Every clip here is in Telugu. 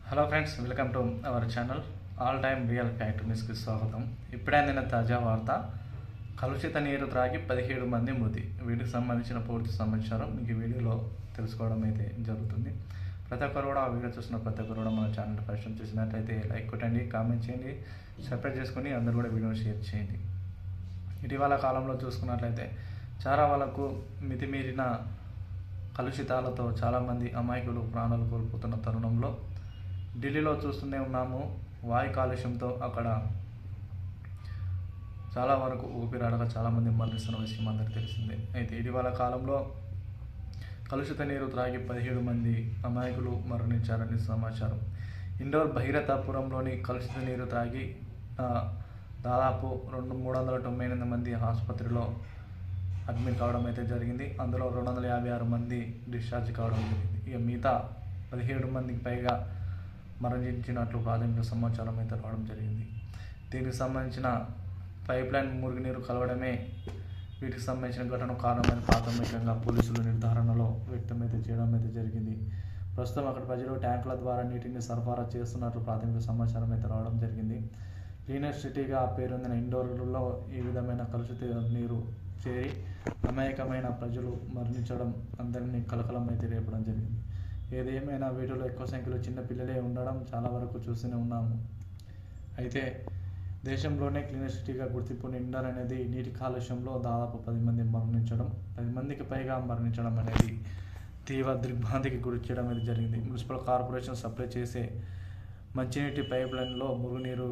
Hello friends, welcome to our channel all time real fact న్యూస్కి స్వాగతం. ఇప్పుడే అందిన తాజా వార్త. కలుషిత నీరు త్రాగి 17 మంది మృతి. వీటికి సంబంధించిన పూర్తి సమాచారం మీకు ఈ వీడియోలో తెలుసుకోవడం అయితే జరుగుతుంది. ప్రతి ఒక్కరు కూడా ఆ వీడియో చూసిన ప్రతి ఒక్కరు కూడా మన ఛానల్ పరిచయం చేసినట్లయితే లైక్ కొట్టండి, కామెంట్ చేయండి, సబ్స్క్రైబ్ చేసుకుని అందరూ కూడా వీడియోని షేర్ చేయండి. ఇటీవల కాలంలో చూసుకున్నట్లయితే చాలా వాళ్ళకు మితిమీరిన కలుషితాలతో చాలామంది అమాయకులు ప్రాణాలు కోల్పోతున్న తరుణంలో ఢిల్లీలో చూస్తూనే ఉన్నాము. వాయు కాలుష్యంతో అక్కడ చాలా వరకు ఊపిరాడక చాలామంది మరణిస్తున్న విషయం అందరికీ తెలిసిందే. అయితే ఇటీవల కాలంలో కలుషిత నీరు త్రాగి 17 మంది అమాయకులు మరణించారని సమాచారం. ఇండోర్ భగీరథపురంలోని కలుషిత నీరు త్రాగి దాదాపు 398 మంది ఆసుపత్రిలో అడ్మిట్ కావడం అయితే జరిగింది. అందులో 256 మంది డిశ్చార్జ్ కావడం జరిగింది. ఇక మిగతా 17 మందికి పైగా మరణించినట్లు ప్రాథమిక సమాచారం అయితే రావడం జరిగింది. దీనికి సంబంధించిన పైప్ లైన్ మురుగునీరు కలవడమే వీటికి సంబంధించిన ఘటన కారణమని ప్రాథమికంగా పోలీసులు నిర్ధారణలో వ్యక్తమైతే చేయడం అయితే జరిగింది. ప్రస్తుతం అక్కడ ప్రజలు ట్యాంకుల ద్వారా నీటిని సరఫరా చేస్తున్నట్లు ప్రాథమిక సమాచారం అయితే రావడం జరిగింది. క్లీనర్ సిటీగా పేరొందిన ఇండోర్లో ఈ విధమైన కలుషిత నీరు చేరి అమాయకమైన ప్రజలు మరణించడం అందరినీ కలకలం అయితే రేపడం జరిగింది. ఏదేమైనా వీటిలో ఎక్కువ సంఖ్యలో చిన్న పిల్లలే ఉండడం చాలా వరకు చూస్తూనే ఉన్నాము. అయితే దేశంలోనే క్లీనర్ సిటీగా గుర్తింపుని ఇండోర్ అనేది నీటి కాలుష్యంలో దాదాపు 10 మంది మరణించడం, 10 మందికి పైగా మరణించడం అనేది తీవ్ర దిగ్భ్రాంతికి గురి చేయడం అనేది జరిగింది. మున్సిపల్ కార్పొరేషన్ సప్లై చేసే మంచినీటి పైప్ లైన్లో మురుగునీరు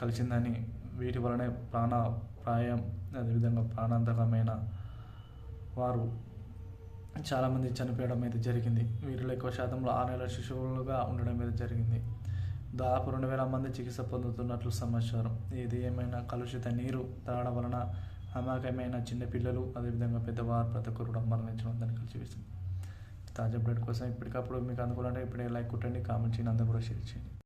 కలిసిందని, వీటి వలనే ప్రాణాపాయం అదేవిధంగా ప్రాణాంతకమైన వారు చాలామంది చనిపోవడం అయితే జరిగింది. వీరిలో ఎక్కువ శాతంలో 6 నెలల శిశువులుగా ఉండడం అయితే జరిగింది. దాదాపు 2000 మంది చికిత్స పొందుతున్నట్లు సమాచారం. ఏది ఏమైనా కలుషిత నీరు తాగడం వలన అమాయకమైన చిన్నపిల్లలు అదేవిధంగా పెద్దవారు ప్రతి ఒక్కరు కూడా మరణించడం దాన్ని కలిసి వేస్తుంది. తాజా అప్డేట్ కోసం ఇప్పటికప్పుడు మీకు అందుకోవాలంటే ఇప్పుడే లైక్ కొట్టండి, కామెంట్ చేయండి, అందరూ కూడా షేర్ చేయండి.